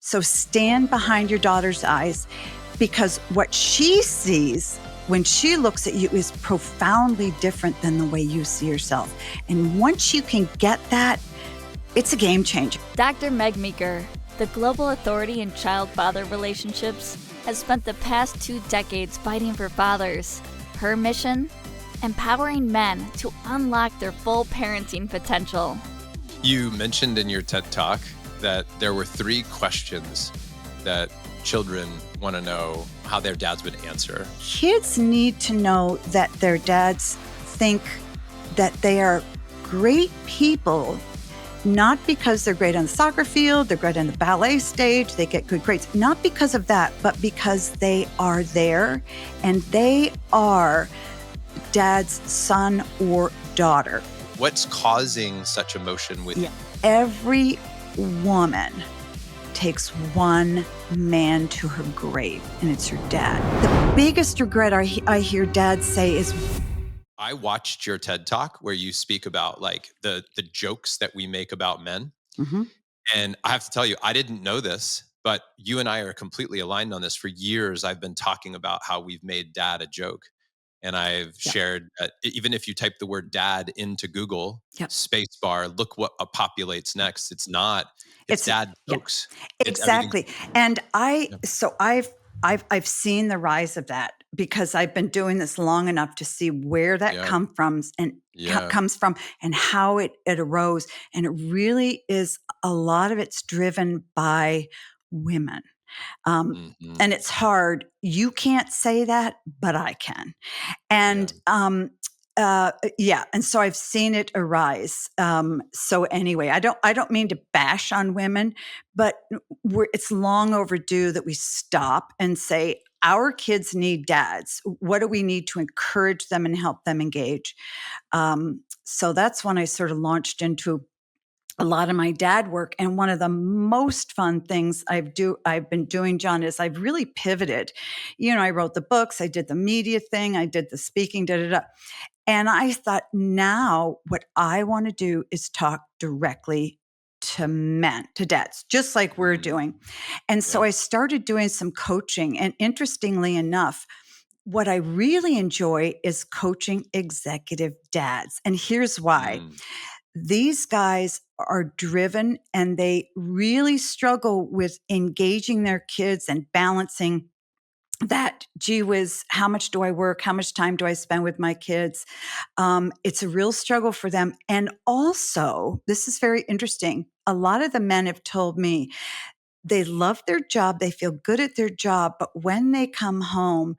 So stand behind your daughter's eyes, because what she sees when she looks at you is profoundly different than the way you see yourself. And once you can get that, it's a game changer. Dr. Meg Meeker, the global authority in child-father relationships, has spent the past 2 decades fighting for fathers. Her mission? Empowering men to unlock their full parenting potential. You mentioned in your TED Talk that there were 3 questions that children want to know how their dads would answer. Kids need to know that their dads think that they are great people, not because they're great on the soccer field, they're great on the ballet stage, they get good grades, not because of that, but because they are there and they are dad's son or daughter. What's causing such emotion with you? Every woman takes one man to her grave, and it's her dad. The biggest regret I hear dads say is, I watched your TED Talk where you speak about like the jokes that we make about men. And I have to tell you, I didn't know this, but you and I are completely aligned on this. For years, I've been talking about how we've made dad a joke. And I've shared, even if you type the word dad into Google, space bar, look what populates next. It's not, it's dad jokes. Exactly. And I've seen the rise of that, because I've been doing this long enough to see where that comes from and how it arose. And it really is, a lot of it's driven by women. And it's hard. You can't say that, but I can. And and so I've seen it arise. So anyway, I don't mean to bash on women, but it's long overdue that we stop and say, our kids need dads. What do we need to encourage them and help them engage? So that's when I sort of launched into a lot of my dad work. And one of the most fun things I've been doing, John, is I've really pivoted. I wrote the books, I did the media thing, I did the speaking, and I thought, now what I want to do is talk directly to men, to dads, just like we're doing. And so I started doing some coaching. And interestingly enough, what I really enjoy is coaching executive dads. And here's why. These guys are driven and they really struggle with engaging their kids and balancing that. Gee whiz, how much do I work? How much time do I spend with my kids? It's a real struggle for them. And also, this is very interesting. A lot of the men have told me they love their job. They feel good at their job. But when they come home,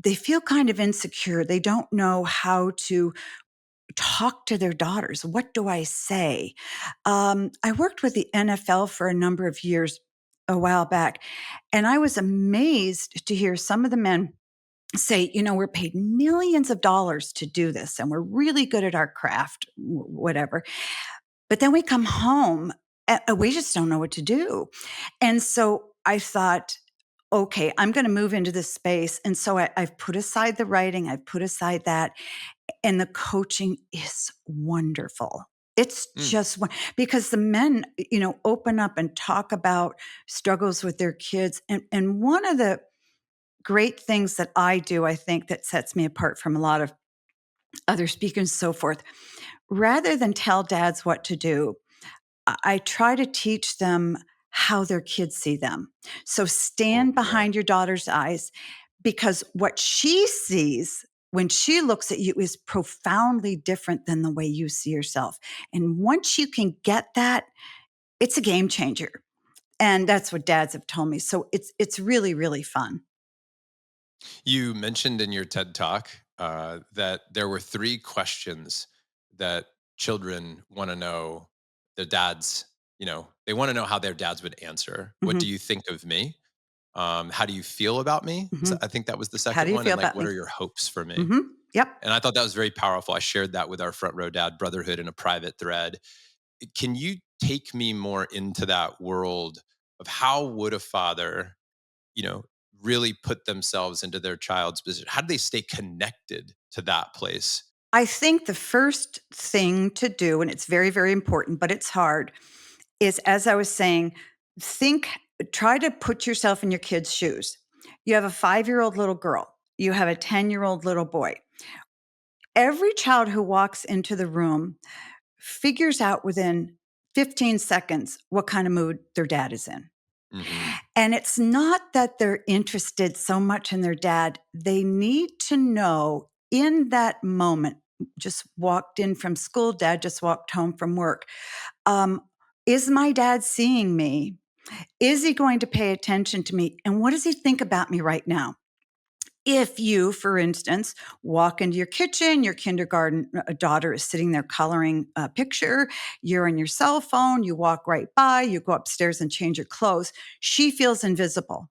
they feel kind of insecure. They don't know how to talk to their daughters. What do I say? I worked with the NFL for a number of years a while back, and I was amazed to hear some of the men say, we're paid millions of dollars to do this, and we're really good at our craft, whatever. But then we come home and we just don't know what to do. And so I thought, okay, I'm going to move into this space. And so I've put aside the writing, I've put aside that, and the coaching is wonderful. It's just because the men, open up and talk about struggles with their kids. And one of the great things that I do, I think, that sets me apart from a lot of other speakers and so forth, rather than tell dads what to do, I try to teach them how their kids see them. So stand behind your daughter's eyes, because what she sees when she looks at you is profoundly different than the way you see yourself. And once you can get that, it's a game changer. And that's what dads have told me. So it's really, really fun. You mentioned in your TED Talk that there were 3 questions that children want to know their dads, they want to know how their dads would answer. What do you think of me? How do you feel about me? So I think that was the How do second you one. feel And like, about what me? are your hopes for me? Yep. And I thought that was very powerful. I shared that with our front row dad brotherhood in a private thread. Can you take me more into that world of how would a father, really put themselves into their child's position? How do they stay connected to that place? I think the first thing to do, and it's very, very important, but it's hard, is, as I was saying, Try to put yourself in your kid's shoes. You have a 5-year-old little girl. You have a 10-year-old little boy. Every child who walks into the room figures out within 15 seconds what kind of mood their dad is in. Mm-hmm. And it's not that they're interested so much in their dad. They need to know in that moment, just walked in from school, dad just walked home from work. Is my dad seeing me? Is he going to pay attention to me? And what does he think about me right now? If you, for instance, walk into your kitchen, your kindergarten daughter is sitting there coloring a picture, you're on your cell phone, you walk right by, you go upstairs and change your clothes, she feels invisible.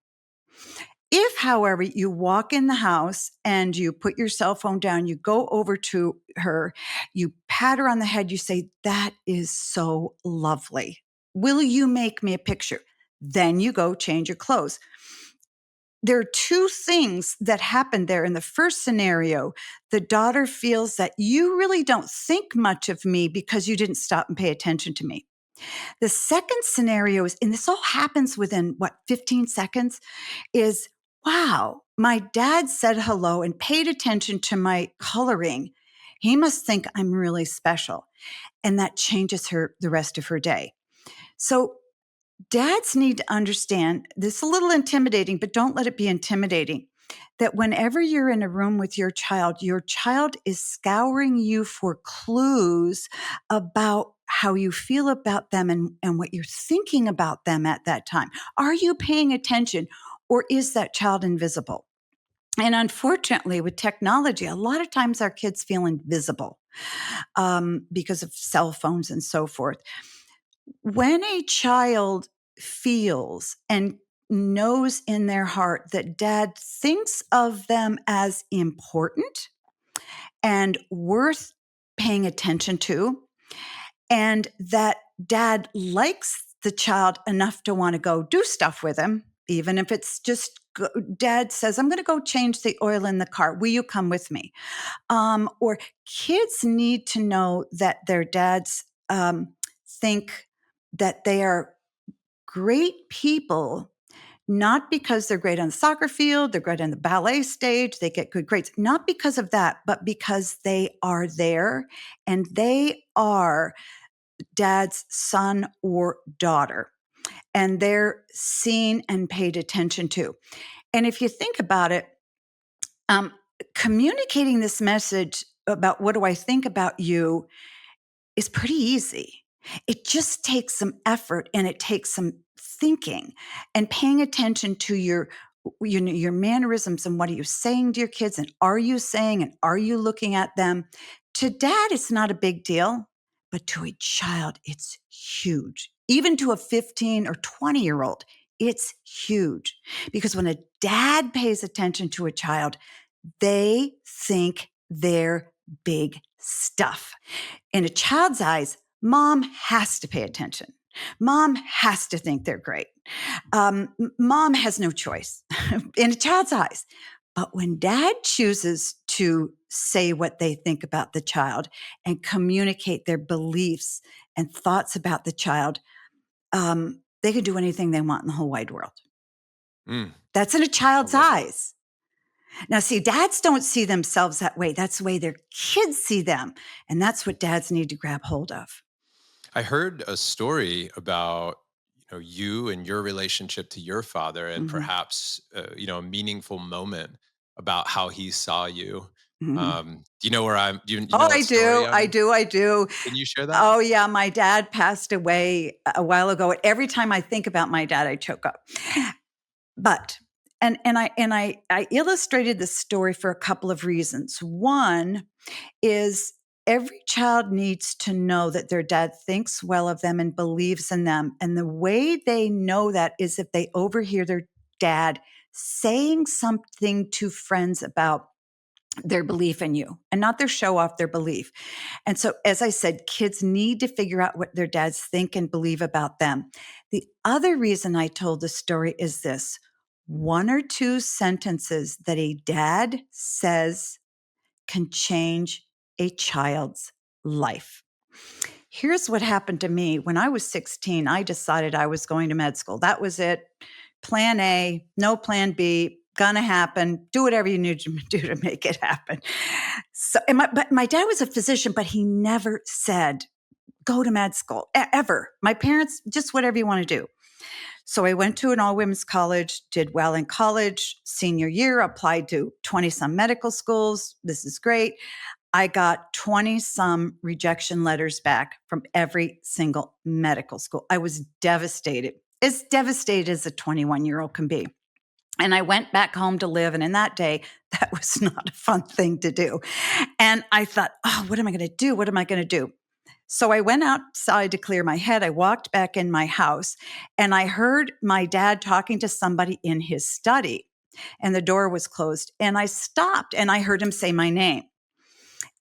If, however, you walk in the house and you put your cell phone down, you go over to her, you pat her on the head, you say, "That is so lovely. Will you make me a picture?" Then you go change your clothes. There are two things that happen there. In the first scenario, the daughter feels that you really don't think much of me because you didn't stop and pay attention to me. The second scenario is, and this all happens within 15 seconds, is, wow, my dad said hello and paid attention to my coloring. He must think I'm really special. And that changes her the rest of her day. So dads need to understand this is a little intimidating, but don't let it be intimidating. That whenever you're in a room with your child is scouring you for clues about how you feel about them and what you're thinking about them at that time. Are you paying attention, or is that child invisible? And unfortunately, with technology, a lot of times our kids feel invisible because of cell phones and so forth. When a child feels and knows in their heart that dad thinks of them as important and worth paying attention to, and that dad likes the child enough to want to go do stuff with him, even if it's just dad says, "I'm going to go change the oil in the car. Will you come with me?" Or kids need to know that their dads think that they are great people, not because they're great on the soccer field, they're great on the ballet stage, they get good grades, not because of that, but because they are there and they are dad's son or daughter, and they're seen and paid attention to. And if you think about it, um, communicating this message about what do I think about you is pretty easy. It just takes some effort and it takes some thinking and paying attention to your mannerisms and what are you saying to your kids, and are you saying and are you looking at them. To dad, it's not a big deal, but to a child, it's huge. Even to a 15 or 20-year-old, it's huge, because when a dad pays attention to a child, they think they're big stuff. In a child's eyes, mom has to pay attention. Mom has to think they're great. Mom has no choice in a child's eyes. But when dad chooses to say what they think about the child and communicate their beliefs and thoughts about the child, they can do anything they want in the whole wide world. That's in a child's eyes. Now, see, dads don't see themselves that way. That's the way their kids see them. And that's what dads need to grab hold of. I heard a story about you and your relationship to your father, and Mm-hmm. perhaps a meaningful moment about how he saw you. Mm-hmm. Do you know where I'm? Do you Oh, know what I story do. I I'm? do. I do. Can you share that? Oh, yeah. My dad passed away a while ago. Every time I think about my dad, I choke up. But I illustrated this story for a couple of reasons. One is every child needs to know that their dad thinks well of them and believes in them. And the way they know that is if they overhear their dad saying something to friends about their belief in you, and not their show off, their belief. And so, as I said, kids need to figure out what their dads think and believe about them. The other reason I told the story is this: one or two sentences that a dad says can change a child's life. Here's what happened to me. When I was 16, I decided I was going to med school. That was it. Plan A, no plan B, gonna happen. Do whatever you need to do to make it happen. So, but my dad was a physician, but he never said, go to med school, ever. My parents, just whatever you want to do. So I went to an all-women's college, did well in college. Senior year, applied to 20-some medical schools. This is great. I got 20-some rejection letters back from every single medical school. I was devastated, as devastated as a 21-year-old can be. And I went back home to live. And in that day, that was not a fun thing to do. And I thought, oh, what am I going to do? What am I going to do? So I went outside to clear my head. I walked back in my house and I heard my dad talking to somebody in his study, and the door was closed. And I stopped and I heard him say my name.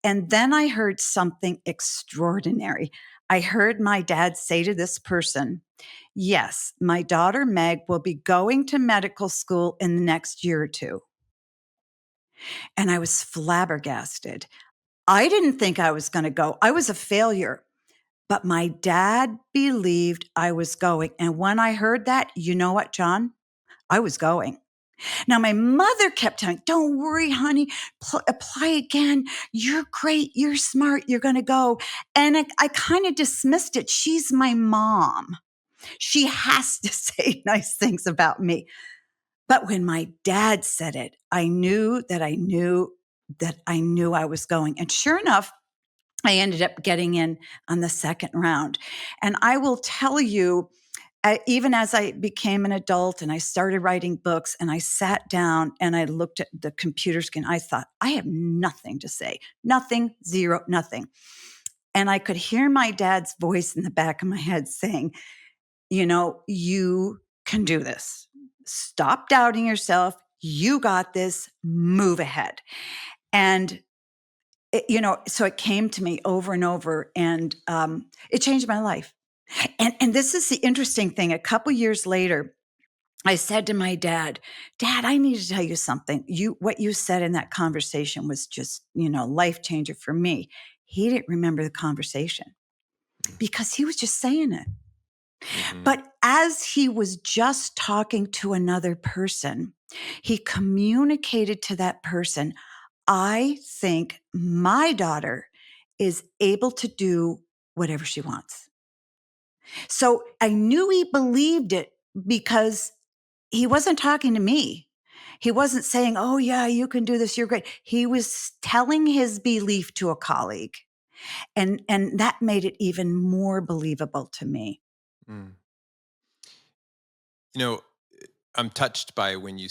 And then I heard something extraordinary. I heard my dad say to this person, yes, my daughter Meg will be going to medical school in the next year or two. And I was flabbergasted. I didn't think I was going to go. I was a failure. But my dad believed I was going. And when I heard that, you know what, John? I was going. Now, my mother kept telling me, don't worry, honey, apply again. You're great. You're smart. You're going to go. And I kind of dismissed it. She's my mom. She has to say nice things about me. But when my dad said it, I knew I was going. And sure enough, I ended up getting in on the second round. And I will tell you, even as I became an adult and I started writing books and I sat down and I looked at the computer screen, I thought, I have nothing to say. Nothing, zero, nothing. And I could hear my dad's voice in the back of my head saying, you can do this. Stop doubting yourself. You got this. Move ahead. And so it came to me over and over, and it changed my life. And this is the interesting thing. A couple years later, I said to my dad, I need to tell you something. What you said in that conversation was just, life changer for me. He didn't remember the conversation because he was just saying it. Mm-hmm. But as he was just talking to another person, he communicated to that person, I think my daughter is able to do whatever she wants. So I knew he believed it because he wasn't talking to me. He wasn't saying, oh, yeah, you can do this. You're great. He was telling his belief to a colleague. And that made it even more believable to me. Mm. I'm touched by when you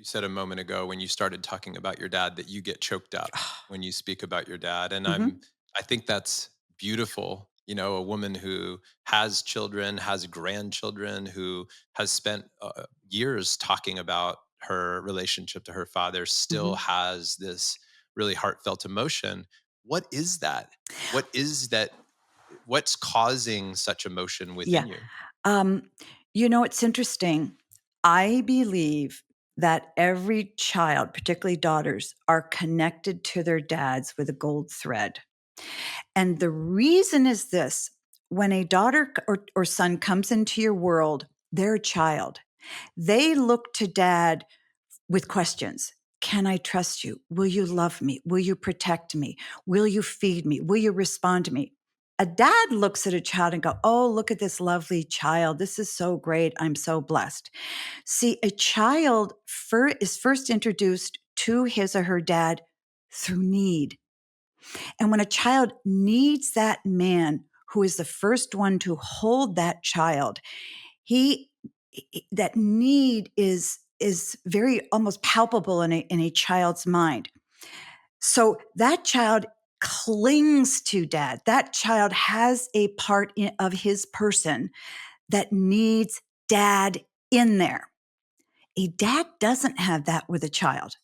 said a moment ago, when you started talking about your dad, that you get choked up when you speak about your dad. And Mm-hmm. I think that's beautiful. A woman who has children, has grandchildren, who has spent years talking about her relationship to her father, still Mm-hmm. has this really heartfelt emotion. What is that? What is that? What's causing such emotion within you? It's interesting. I believe that every child, particularly daughters, are connected to their dads with a gold thread. And the reason is this: when a daughter or son comes into your world, they're a child. They look to dad with questions. Can I trust you? Will you love me? Will you protect me? Will you feed me? Will you respond to me? A dad looks at a child and go, oh, look at this lovely child. This is so great. I'm so blessed. See, a child is first introduced to his or her dad through need. And when a child needs that man who is the first one to hold that child, that need is very almost palpable in a child's mind. So that child clings to dad. That child has a part of his person that needs dad in there. A dad doesn't have that with a child.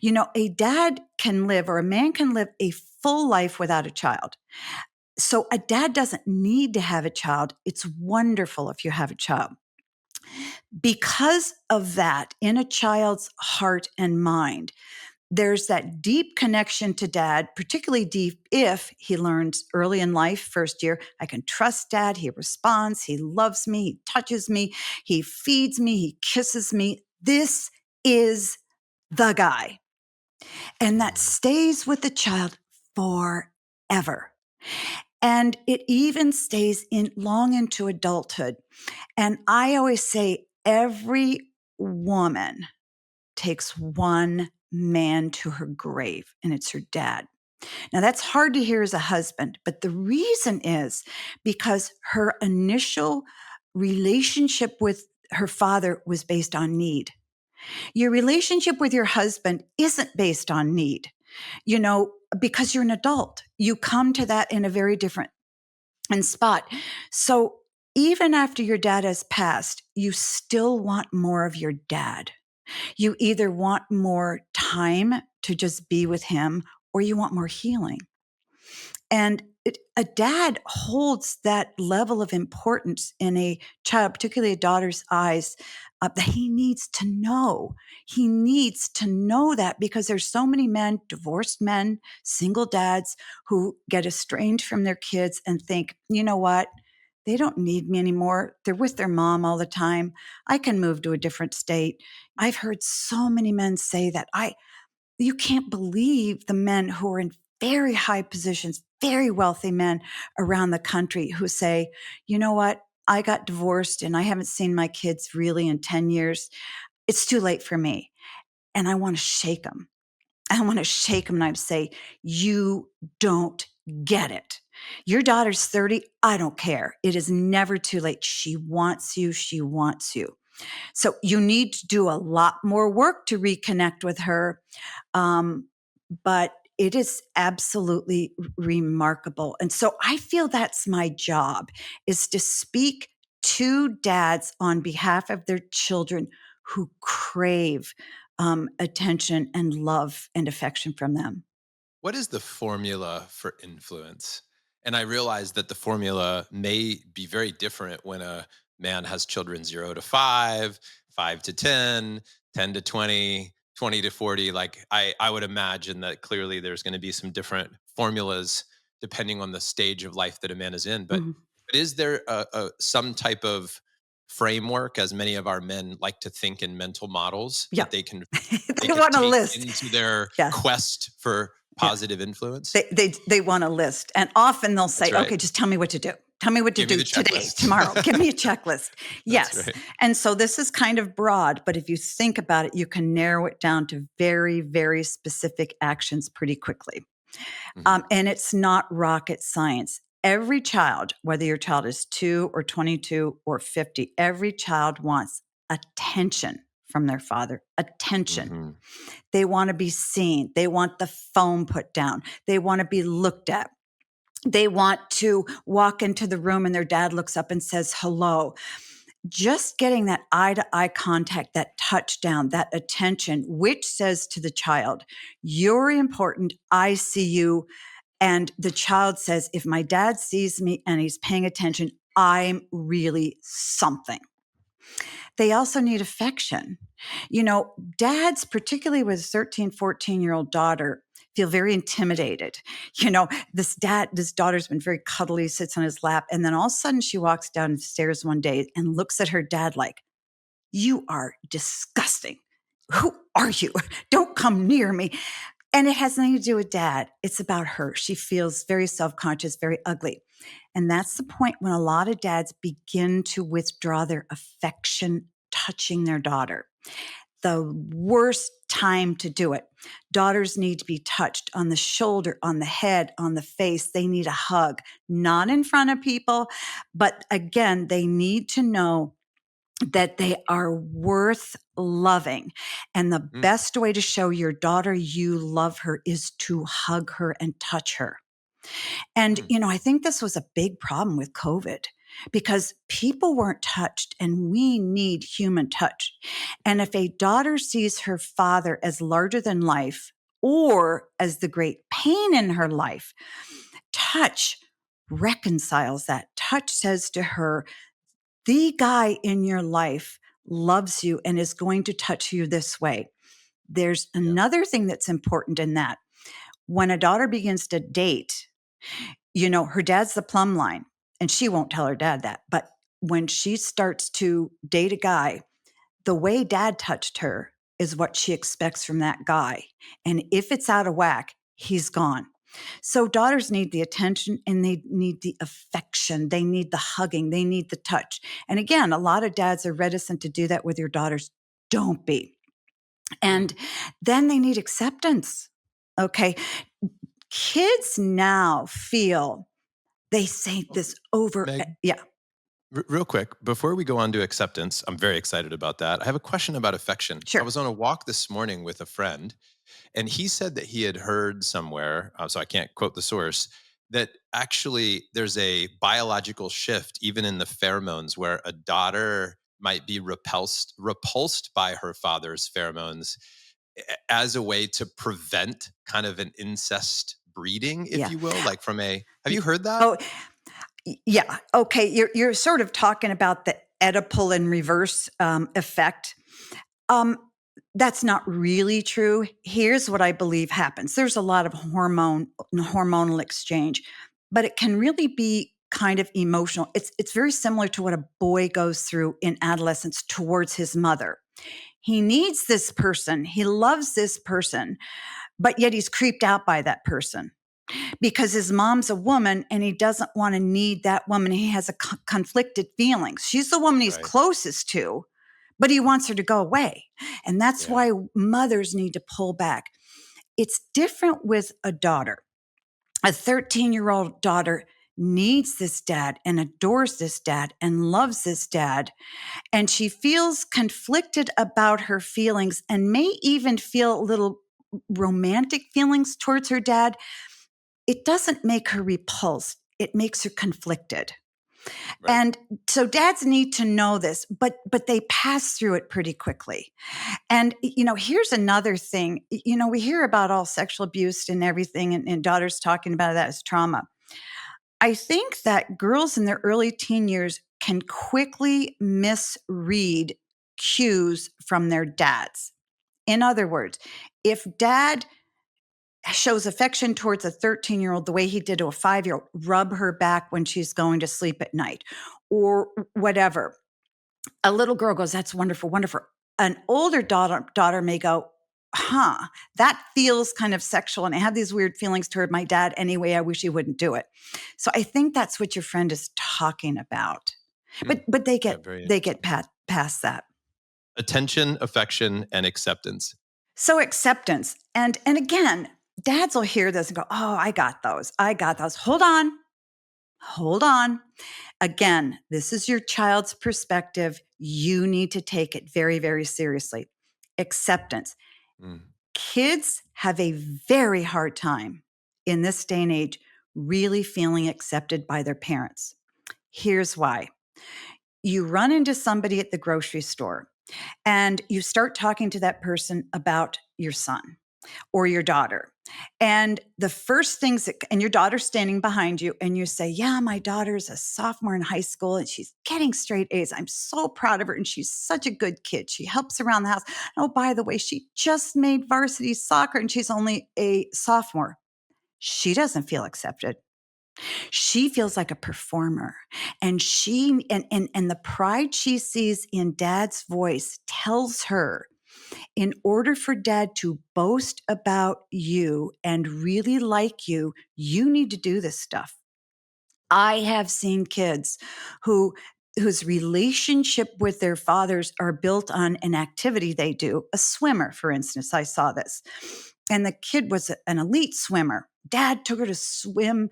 A dad can live, or a man can live, a full life without a child. So a dad doesn't need to have a child. It's wonderful if you have a child. Because of that, in a child's heart and mind, there's that deep connection to dad, particularly deep if he learns early in life, first year, I can trust dad. He responds. He loves me. He touches me. He feeds me. He kisses me. This is the guy. And that stays with the child forever. And it even stays in long into adulthood. And I always say every woman takes one man to her grave, and it's her dad. Now, that's hard to hear as a husband, but the reason is because her initial relationship with her father was based on need. Your relationship with your husband isn't based on need, because you're an adult. You come to that in a very different spot. So even after your dad has passed, you still want more of your dad. You either want more time to just be with him or you want more healing. And a dad holds that level of importance in a child, particularly a daughter's eyes, that he needs to know. He needs to know that because there's so many men, divorced men, single dads who get estranged from their kids and think, you know what? They don't need me anymore. They're with their mom all the time. I can move to a different state. I've heard so many men say that. You can't believe the men who are in very high positions, very wealthy men around the country who say, you know what? I got divorced and I haven't seen my kids really in 10 years. It's too late for me. And I want to shake them. I want to shake them and I'd say, you don't get it. Your daughter's 30. I don't care. It is never too late. She wants you. She wants you. So you need to do a lot more work to reconnect with her. But it is absolutely remarkable. And so I feel that's my job, is to speak to dads on behalf of their children who crave attention and love and affection from them. What is the formula for influence? And I realize that the formula may be very different when a man has children 0 to 5, 5 to 10, 10 to 20, 20 to 40. Like I would imagine that clearly there's going to be some different formulas depending on the stage of life that a man is in. But Mhm. is there some type of framework, as many of our men like to think in mental models, Yeah. that they They can want a take list. into their Yeah. quest for Yeah. positive influence? They want a list. And often they'll That's say, right. okay, just tell me what to do. Tell me what to Give me do the today, checklist. tomorrow. Give me a checklist. That's Yes. right. And so this is kind of broad, but if you think about it, you can narrow it down to very, very specific actions pretty quickly. Mhm. And it's not rocket science. Every child, whether your child is 2 or 22 or 50, every child wants attention from their father. Attention. Mhm. They want to be seen. They want the phone put down. They want to be looked at. They want to walk into the room and their dad looks up and says, hello. Just getting that eye to eye contact, that touchdown, that attention, which says to the child, you're important. I see you. And the child says, if my dad sees me and he's paying attention, I'm really something. They also need affection. Dads, particularly with a 13, 14-year-old daughter, feel very intimidated. This daughter's been very cuddly, sits on his lap. And then all of a sudden she walks down the stairs one day and looks at her dad like, you are disgusting. Who are you? Don't come near me. And it has nothing to do with dad. It's about her. She feels very self-conscious, very ugly. And that's the point when a lot of dads begin to withdraw their affection touching their daughter. The worst time to do it. Daughters need to be touched on the shoulder, on the head, on the face. They need a hug, not in front of people. But again, they need to know that they are worth loving. And the Mm. best way to show your daughter you love her is to hug her and touch her. And, Mm. I think this was a big problem with COVID because people weren't touched and we need human touch. And if a daughter sees her father as larger than life or as the great pain in her life, touch reconciles that. Touch says to her, the guy in your life loves you and is going to touch you this way. There's Yeah. another thing that's important in that. When a daughter begins to date, you know, her dad's the plumb line, and she won't tell her dad that. But when she starts to date a guy, the way dad touched her is what she expects from that guy. And if it's out of whack, he's gone. So daughters need the attention and they need the affection. They need the hugging. They need the touch. And again, a lot of dads are reticent to do that with your daughters. Don't be. And then they need acceptance. Okay. Kids now feel they say this over. Meg, Yeah, real quick, before we go on to acceptance, I'm very excited about that. I have a question about affection. I sure. was on a walk this morning with a friend, and he said that he had heard somewhere, so I can't quote the source, that actually there's a biological shift even in the pheromones where a daughter might be repulsed by her father's pheromones as a way to prevent kind of an incest breeding, if Yeah. you will, like from a, have you heard that? Oh, yeah. Okay. You're sort of talking about the Oedipal in reverse effect. Um, that's not really true. Here's what I believe happens. There's a lot of hormonal exchange, but it can really be kind of emotional. It's very similar to what a boy goes through in adolescence towards his mother. He needs this person. He loves this person, but yet he's creeped out by that person because his mom's a woman and he doesn't want to need that woman. He has a conflicted feelings. She's the woman he's Right. closest to, but he wants her to go away. And that's Yeah. why mothers need to pull back. It's different with a daughter. A 13-year-old daughter needs this dad and adores this dad and loves this dad. And she feels conflicted about her feelings and may even feel little romantic feelings towards her dad. It doesn't make her repulsed. It makes her conflicted. Right. And so dads need to know this, but they pass through it pretty quickly. And you know, here's another thing. You know, we hear about all sexual abuse and everything, and daughters talking about that as trauma. I think that girls in their early teen years can quickly misread cues from their dads. In other words, if dad shows affection towards a 13-year-old the way he did to a 5-year-old, rub her back when she's going to sleep at night or whatever. A little girl goes, that's wonderful, wonderful. An older daughter may go, huh, that feels kind of sexual. And I have these weird feelings toward my dad anyway. I wish he wouldn't do it. So I think that's what your friend is talking about. Hmm. But they Yeah, get very they get interesting. past that. Attention, affection, and acceptance. So acceptance. And again, dads will hear this and go, oh, I got those. I got those. Hold on. Hold on. Again, this is your child's perspective. You need to take it very, very seriously. Acceptance. Mm. Kids have a very hard time in this day and age really feeling accepted by their parents. Here's why. You run into somebody at the grocery store and you start talking to that person about your son or your daughter. And the first things that, and your daughter's standing behind you, and you say, yeah, my daughter's a sophomore in high school and she's getting straight A's. I'm so proud of her. And she's such a good kid. She helps around the house. Oh, by the way, she just made varsity soccer and she's only a sophomore. She doesn't feel accepted. She feels like a performer. And and the pride she sees in dad's voice tells her, in order for dad to boast about you and really like you, you need to do this stuff. I have seen kids whose relationship with their fathers are built on an activity they do. A swimmer, for instance, I saw this. And the kid was an elite swimmer. Dad took her to swim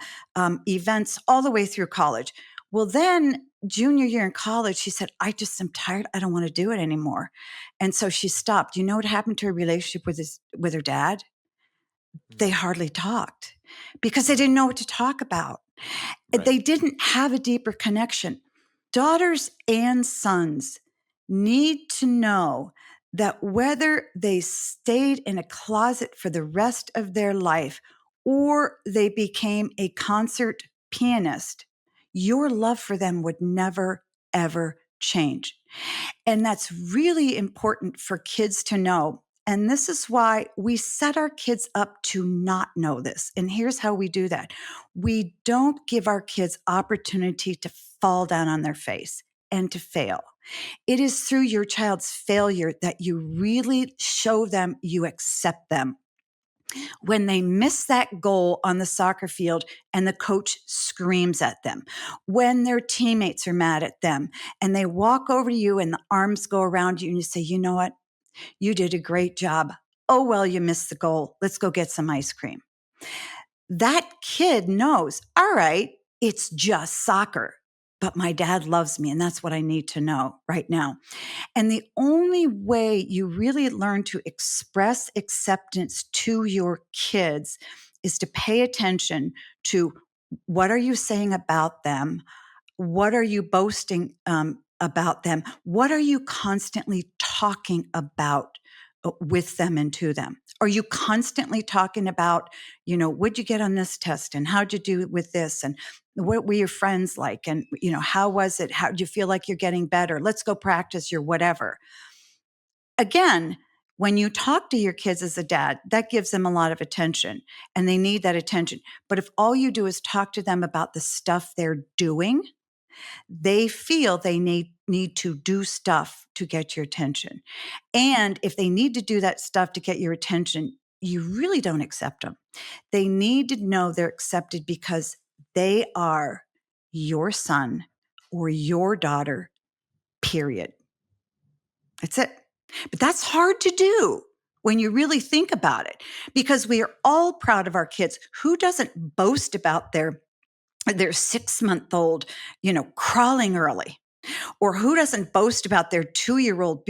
events all the way through college. Well, then junior year in college, she said, I just am tired. I don't want to do it anymore. And so she stopped. You know what happened to her relationship with her dad? They Mm. hardly talked because they didn't know what to talk about. Right. They didn't have a deeper connection. Daughters and sons need to know that whether they stayed in a closet for the rest of their life or they became a concert pianist, your love for them would never, ever change. And that's really important for kids to know. And this is why we set our kids up to not know this. And here's how we do that. We don't give our kids opportunity to fall down on their face and to fail. It is through your child's failure that you really show them you accept them. When they miss that goal on the soccer field and the coach screams at them, when their teammates are mad at them and they walk over to you and the arms go around you and you say, you know what? You did a great job. Oh, well, you missed the goal. Let's go get some ice cream. That kid knows, all right, it's just soccer, but my dad loves me. And that's what I need to know right now. And the only way you really learn to express acceptance to your kids is to pay attention to what are you saying about them? What are you boasting about them? What are you constantly talking about with them and to them? Are you constantly talking about, what'd you get on this test and how'd you do with this and what were your friends like and how was it? How do you feel like you're getting better? Let's go practice your whatever. Again, when you talk to your kids as a dad, that gives them a lot of attention and they need that attention. But if all you do is talk to them about the stuff they're doing, they feel they need to do stuff to get your attention. And if they need to do that stuff to get your attention, you really don't accept them. They need to know they're accepted because they are your son or your daughter, period. That's it. But that's hard to do when you really think about it, because we are all proud of our kids. Who doesn't boast about their 6-month-old, crawling early? Or who doesn't boast about their 2-year-old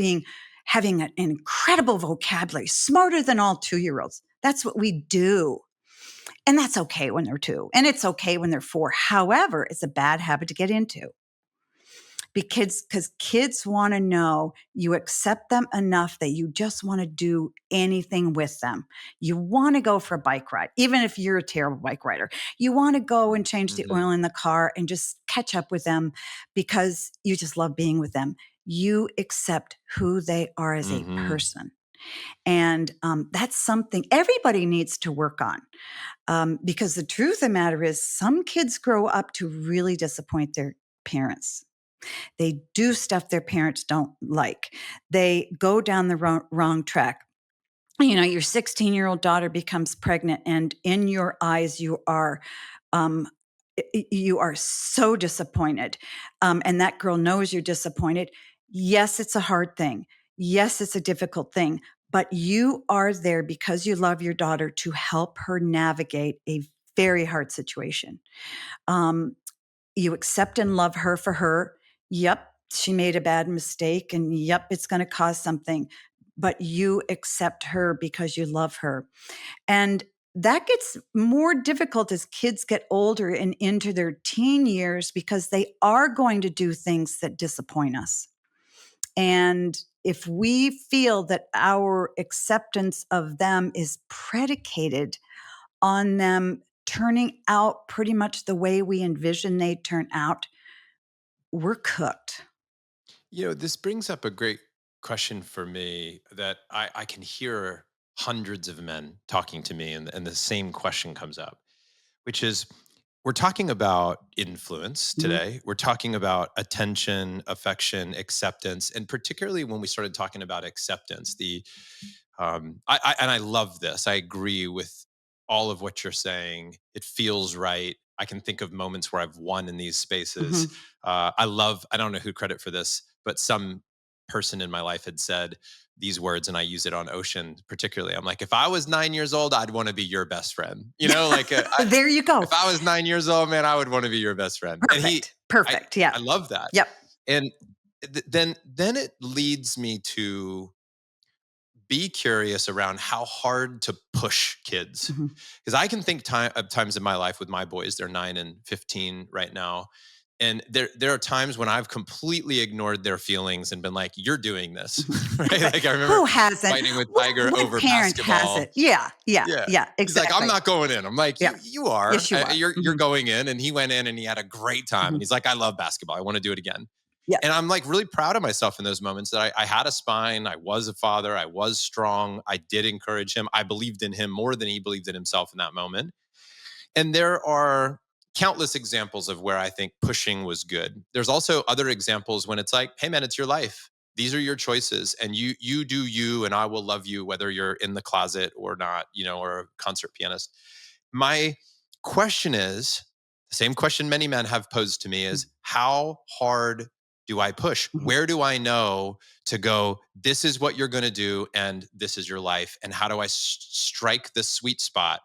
having an incredible vocabulary, smarter than all 2-year-olds? That's what we do. And that's okay when they're 2. And it's okay when they're 4. However, it's a bad habit to get into. Because kids want to know you accept them enough that you just want to do anything with them. You want to go for a bike ride, even if you're a terrible bike rider. You want to go and change the oil in the car and just catch up with them because you just love being with them. You accept who they are as a person. And that's something everybody needs to work on, because the truth of the matter is some kids grow up to really disappoint their parents. They do stuff their parents don't like. They go down the wrong track. Your 16-year-old daughter becomes pregnant, and in your eyes, you are so disappointed. And that girl knows you're disappointed. Yes, it's a hard thing. Yes, it's a difficult thing. But you are there because you love your daughter to help her navigate a very hard situation. You accept and love her for her. Yep, she made a bad mistake, and yep, it's going to cause something, but you accept her because you love her. And that gets more difficult as kids get older and into their teen years, because they are going to do things that disappoint us. And if we feel that our acceptance of them is predicated on them turning out pretty much the way we envision they turn out, we're cooked. This brings up a great question for me that I can hear hundreds of men talking to me, and the same question comes up, which is, we're talking about influence today. We're talking about attention, affection, acceptance, and particularly when we started talking about acceptance, I love this. I agree with all of what you're saying. It feels right. I can think of moments where I've won in these spaces. I don't know who credit for this, but some person in my life had said these words, and I use it on Ocean particularly. I'm like, if I was 9 years old, I'd want to be your best friend. There you go. If I was 9 years old, man, I would want to be your best friend. Perfect. Yeah. I love that. Yep. And then it leads me to be curious around how hard to push kids. Because I can think of times in my life with my boys, they're 9 and 15 right now. And there are times when I've completely ignored their feelings and been like, "You're doing this," right? Like I remember who hasn't fighting with Tiger what over parent basketball. Hasn't? Yeah, He's exactly. like, "I'm not going in." I'm like, "You are. Yes, you are. You're going in." And he went in and he had a great time. And he's like, "I love basketball. I want to do it again." Yeah. And I'm like really proud of myself in those moments that I had a spine. I was a father. I was strong. I did encourage him. I believed in him more than he believed in himself in that moment. And there are countless examples of where I think pushing was good. There's also other examples when it's like, hey man, it's your life. These are your choices, and you do you, and I will love you whether you're in the closet or not, or a concert pianist. My question is the same question many men have posed to me is, how hard do I push? Mhm. Where do I know to go, this is what you're going to do and this is your life? And how do I strike the sweet spot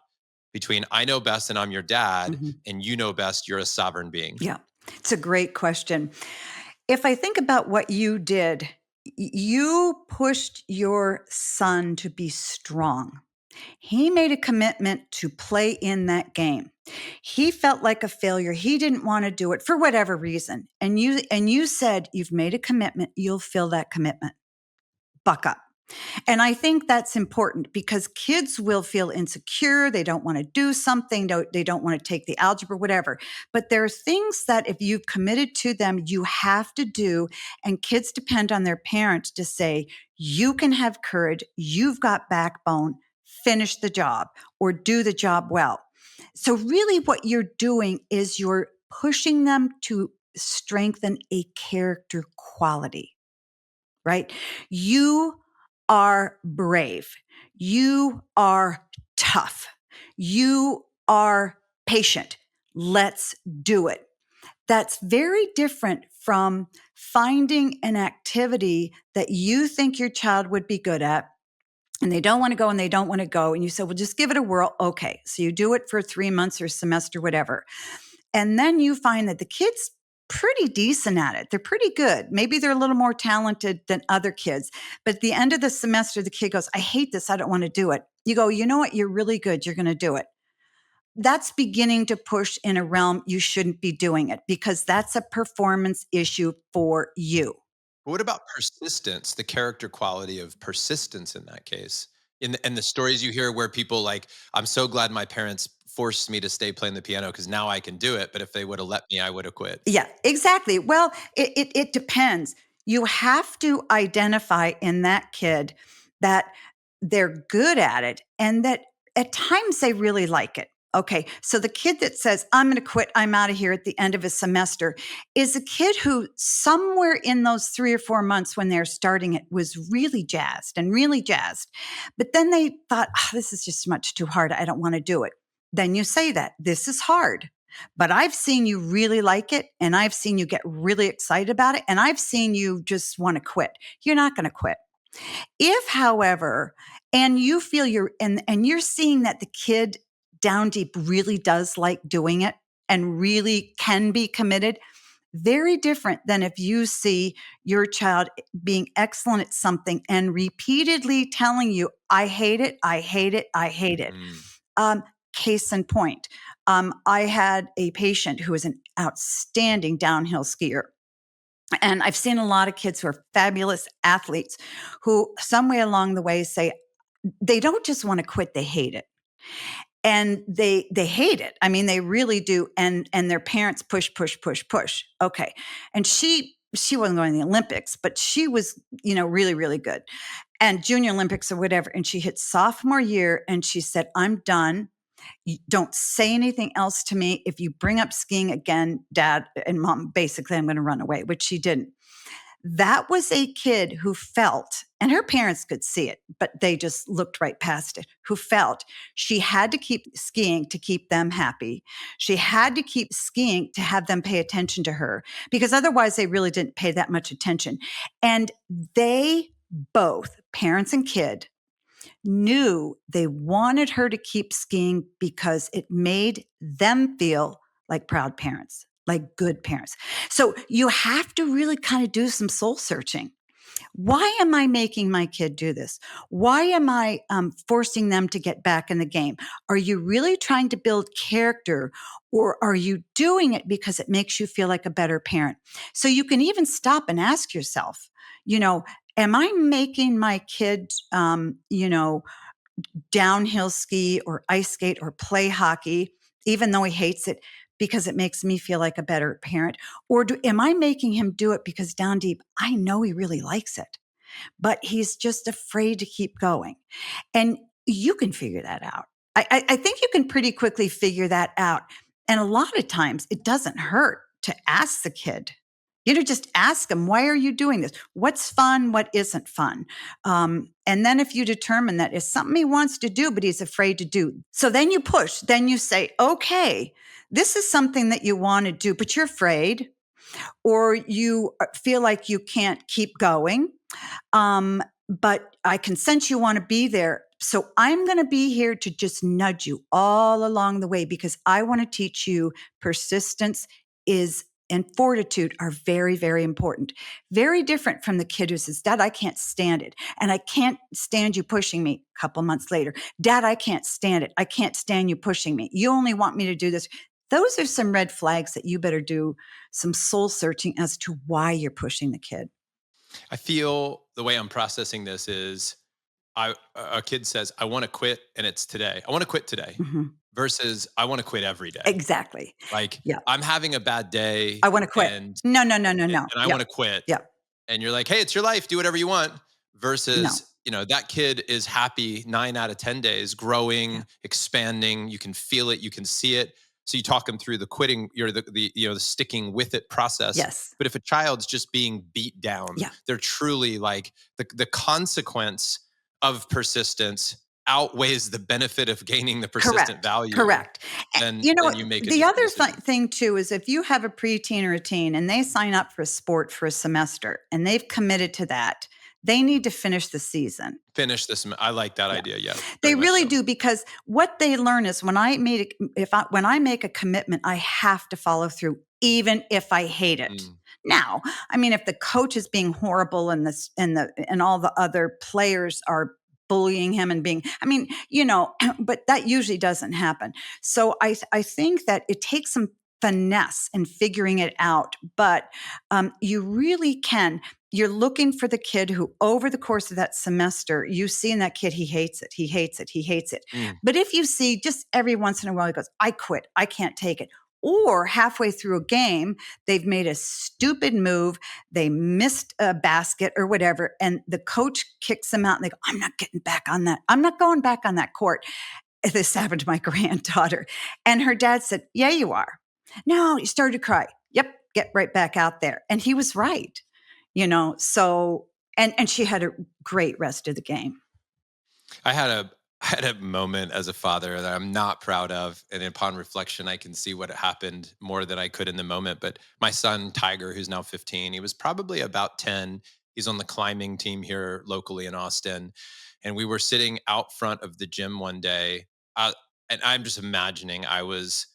between I know best and I'm your dad, Mhm. and you know best, you're a sovereign being? Yeah. It's a great question. If I think about what you did, you pushed your son to be strong. He made a commitment to play in that game. He felt like a failure. He didn't want to do it for whatever reason. And you said, you've made a commitment, you'll fill that commitment. Buck up. And I think that's important because kids will feel insecure. They don't want to do something. They don't want to take the algebra, whatever. But there are things that if you've committed to them, you have to do. And kids depend on their parents to say, you can have courage. You've got backbone. Finish the job or do the job well. So really what you're doing is you're pushing them to strengthen a character quality, right? You are brave. You are tough. You are patient. Let's do it. That's very different from finding an activity that you think your child would be good at, and they don't want to go and they don't want to go. And you say, well, just give it a whirl. Okay. So you do it for 3 months or semester, whatever. And then you find that the kid's pretty decent at it. They're pretty good. Maybe they're a little more talented than other kids. But at the end of the semester, the kid goes, I hate this. I don't want to do it. You go, you know what? You're really good. You're going to do it. That's beginning to push in a realm you shouldn't be doing it because that's a performance issue for you. But what about persistence, the character quality of persistence in that case? In the stories you hear where people like, I'm so glad my parents forced me to stay playing the piano because now I can do it. But if they would have let me, I would have quit. Yeah, exactly. Well, it depends. You have to identify in that kid that they're good at it and that at times they really like it. Okay, so the kid that says, I'm going to quit, I'm out of here at the end of a semester, is a kid who somewhere in those 3 or 4 months when they're starting it was really jazzed and really jazzed. But then they thought, this is just much too hard. I don't want to do it. Then you say that this is hard. But I've seen you really like it, and I've seen you get really excited about it, and I've seen you just want to quit. You're not going to quit. If, however, and you feel and you're seeing that the kid down deep really does like doing it and really can be committed, very different than if you see your child being excellent at something and repeatedly telling you, I hate it, I hate it, I hate it. Mm. Case in point, I had a patient who was an outstanding downhill skier. And I've seen a lot of kids who are fabulous athletes who, some way along the way, say they don't just want to quit, they hate it. And they hate it. I mean, they really do. And their parents push, push, push, push. Okay. And she wasn't going to the Olympics, but she was, really, really good. And Junior Olympics or whatever. And she hit sophomore year and she said, I'm done. You don't say anything else to me. If you bring up skiing again, Dad and Mom, basically, I'm going to run away, which she didn't. That was a kid who felt, and her parents could see it, but they just looked right past it, who felt she had to keep skiing to keep them happy. She had to keep skiing to have them pay attention to her because otherwise they really didn't pay that much attention. And they both, parents and kid, knew they wanted her to keep skiing because it made them feel like proud parents, like good parents. So you have to really kind of do some soul searching. Why am I making my kid do this? Why am I forcing them to get back in the game? Are you really trying to build character, or are you doing it because it makes you feel like a better parent? So you can even stop and ask yourself, am I making my kid, downhill ski or ice skate or play hockey, even though he hates it, because it makes me feel like a better parent? Or am I making him do it because down deep, I know he really likes it, but he's just afraid to keep going? And you can figure that out. I think you can pretty quickly figure that out. And a lot of times it doesn't hurt to ask the kid. Just ask them, why are you doing this? What's fun? What isn't fun? And then if you determine that it's something he wants to do, but he's afraid to do, so then you push, then you say, okay, this is something that you want to do, but you're afraid, or you feel like you can't keep going. But I can sense you want to be there. So I'm going to be here to just nudge you all along the way, because I want to teach you persistence and fortitude are very, very important. Very different from the kid who says, Dad, I can't stand it. And I can't stand you pushing me. A couple months later, Dad, I can't stand it. I can't stand you pushing me. You only want me to do this. Those are some red flags that you better do some soul searching as to why you're pushing the kid. I feel the way I'm processing this is a kid says, I want to quit, and it's today. I want to quit today, versus I want to quit every day. Exactly. Like, Yeah. I'm having a bad day. I want to quit. And No. I want to quit. Yeah. And you're like, hey, it's your life. Do whatever you want. Versus, No. that kid is happy 9 out of 10 days, growing, expanding. You can feel it. You can see it. So you talk them through the quitting, the sticking with it process. Yes. But if a child's just being beat down, they're truly like the consequence of persistence outweighs the benefit of gaining the persistent value. Correct. Then you make the other thing too is, if you have a preteen or a teen and they sign up for a sport for a semester and they've committed to that, they need to finish the season. Finish this. I like that idea. Yeah, they really do, because what they learn is when I make a commitment, I have to follow through, even if I hate it. Now, I mean, if the coach is being horrible and all the other players are bullying him and but that usually doesn't happen. So I think that it takes some finesse in figuring it out, but you really can. You're looking for the kid who, over the course of that semester, you see in that kid, he hates it, he hates it, he hates it. But if you see just every once in a while, he goes, I quit, I can't take it. Or halfway through a game, they've made a stupid move, they missed a basket or whatever, and the coach kicks them out and they go, I'm not getting back on that. I'm not going back on that court. This happened to my granddaughter. And her dad said, yeah, you are. No, he started to cry. Yep, get right back out there. And he was right. So, and she had a great rest of the game. I had a moment as a father that I'm not proud of. And upon reflection, I can see what happened more than I could in the moment. But my son, Tiger, who's now 15, he was probably about 10. He's on the climbing team here locally in Austin. And we were sitting out front of the gym one day. And I'm just imagining I was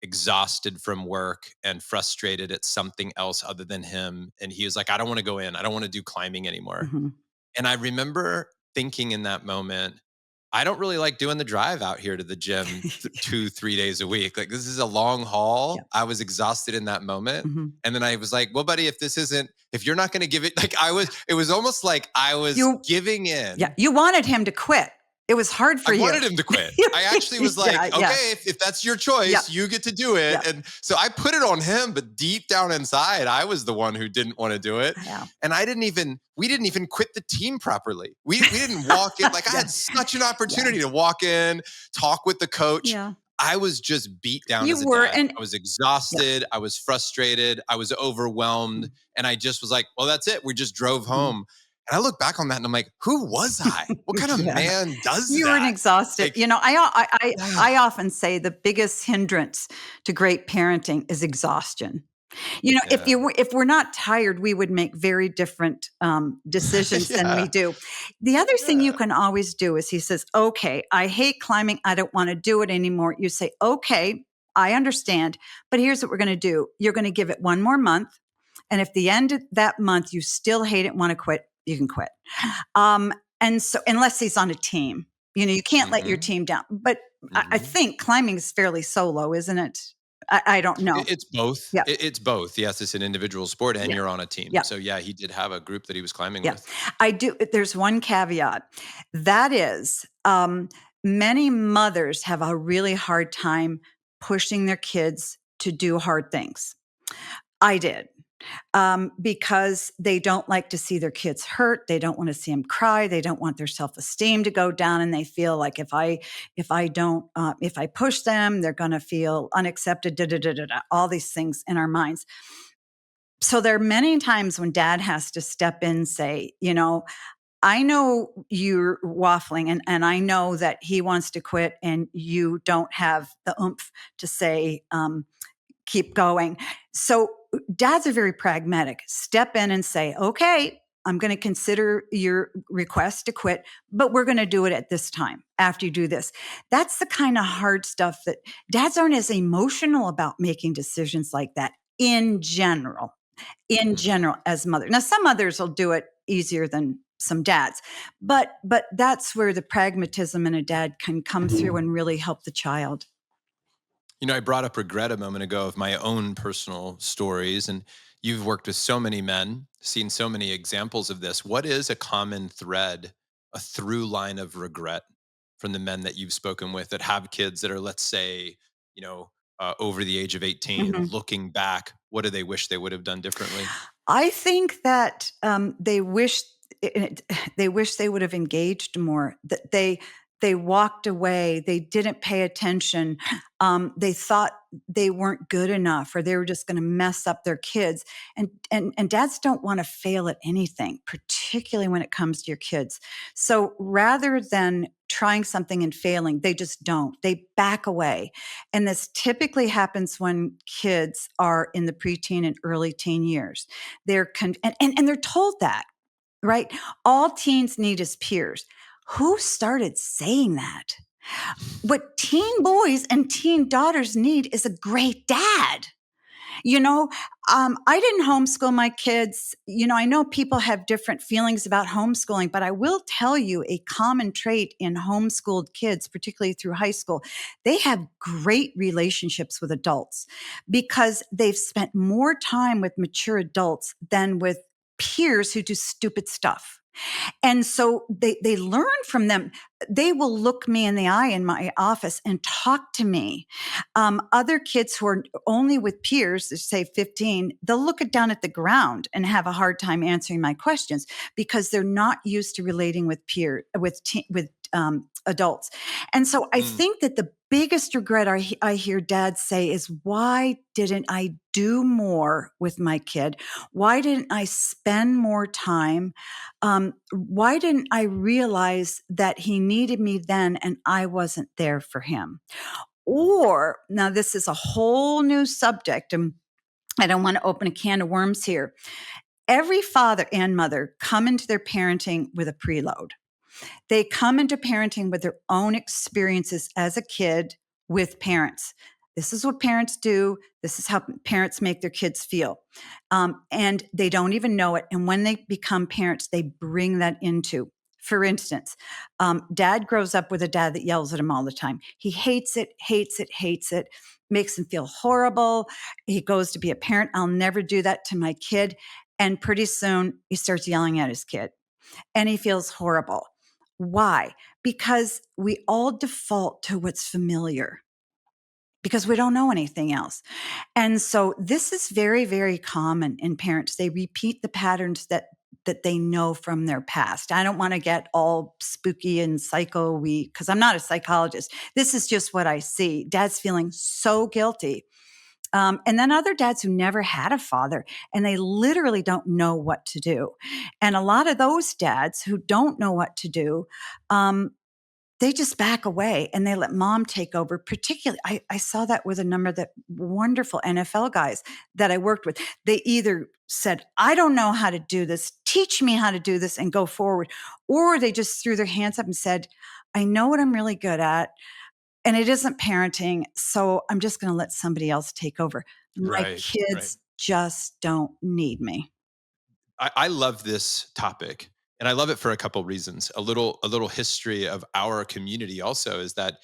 exhausted from work and frustrated at something else other than him. And he was like, I don't want to go in. I don't want to do climbing anymore. And I remember thinking in that moment, I don't really like doing the drive out here to the gym 2-3 days a week. Like, this is a long haul. I was exhausted in that moment. And then I was like, well, buddy, if you're not going to give it, it was almost like I was giving in. Yeah. You wanted him to quit. It was hard for you. I wanted him to quit. I actually was like, okay, if that's your choice, you get to do it. And so I put it on him, but deep down inside, I was the one who didn't want to do it. And we didn't even quit the team properly. We didn't walk in. Like, I had such an opportunity to walk in, talk with the coach. I was just beat down as a dad. And I was exhausted. I was frustrated. I was overwhelmed. And I just was like, well, that's it. We just drove home. And I look back on that and I'm like, who was I? What kind of man does that? You were exhausted. I often say the biggest hindrance to great parenting is exhaustion. If we're not tired, we would make very different decisions than we do. The other thing you can always do is, he says, okay, I hate climbing. I don't want to do it anymore. You say, okay, I understand, but here's what we're going to do. You're going to give it one more month. And if the end of that month, you still hate it, want to quit, you can quit. And so, unless he's on a team, you can't let your team down. But I think climbing is fairly solo, isn't it? I don't know. It's both. It's both. Yes, it's an individual sport and you're on a team. So he did have a group that he was climbing with. I do. There's one caveat. That is, many mothers have a really hard time pushing their kids to do hard things. I did. Because they don't like to see their kids hurt. They don't want to see them cry. They don't want their self-esteem to go down, and they feel like if I push them, they're going to feel unaccepted. Da, da, da, da, da, all these things in our minds. So there are many times when dad has to step in and say, I know you're waffling, and I know that he wants to quit, and you don't have the oomph to say, keep going. So dads are very pragmatic. Step in and say, okay, I'm going to consider your request to quit, but we're going to do it at this time after you do this. That's the kind of hard stuff that dads aren't as emotional about making decisions like that in general, as mothers. Now, some mothers will do it easier than some dads, but that's where the pragmatism in a dad can come through and really help the child. I brought up regret a moment ago of my own personal stories, and you've worked with so many men, seen so many examples of this. What is a common thread, a through line of regret from the men that you've spoken with that have kids that are, let's say, over the age of 18, Mhm. looking back, what do they wish they would have done differently? I think that they wish they wish they would have engaged more. That they walked away. They didn't pay attention. They thought they weren't good enough, or they were just going to mess up their kids. And dads don't want to fail at anything, particularly when it comes to your kids. So rather than trying something and failing, they just don't. They back away. And this typically happens when kids are in the preteen and early teen years. And they're told that, right? All teens need is peers. Who started saying that? What teen boys and teen daughters need is a great dad. You know, I didn't homeschool my kids. I know people have different feelings about homeschooling, but I will tell you a common trait in homeschooled kids, particularly through high school, they have great relationships with adults because they've spent more time with mature adults than with peers who do stupid stuff. And so they learn from them. They will look me in the eye in my office and talk to me. Other kids who are only with peers, say 15, they'll look it down at the ground and have a hard time answering my questions because they're not used to relating with adults. And so I Mm, think that the biggest regret I hear dads say is, why didn't I do more with my kid? Why didn't I spend more time? Why didn't I realize that he needed me then and I wasn't there for him? Or now this is a whole new subject, and I don't want to open a can of worms here. Every father and mother come into their parenting with a preload. They come into parenting with their own experiences as a kid with parents. This is what parents do. This is how parents make their kids feel. And they don't even know it. And when they become parents, they bring that into. For instance, dad grows up with a dad that yells at him all the time. He hates it, hates it, hates it, makes him feel horrible. He goes to be a parent. I'll never do that to my kid. And pretty soon he starts yelling at his kid and he feels horrible. Why? Because we all default to what's familiar because we don't know anything else. And so this is very, very common in parents. They repeat the patterns that they know from their past. I don't want to get all spooky and psycho because I'm not a psychologist. This is just what I see. Dad's feeling so guilty. And then other dads who never had a father and they literally don't know what to do. And a lot of those dads who don't know what to do, they just back away and they let mom take over. Particularly, I saw that with a number of the wonderful NFL guys that I worked with. They either said, I don't know how to do this, teach me how to do this and go forward. Or they just threw their hands up and said, I know what I'm really good at. And it isn't parenting, so I'm just gonna let somebody else take over. My right, right. kids just don't need me. I love this topic, and I love it for a couple reasons. A little history of our community also is that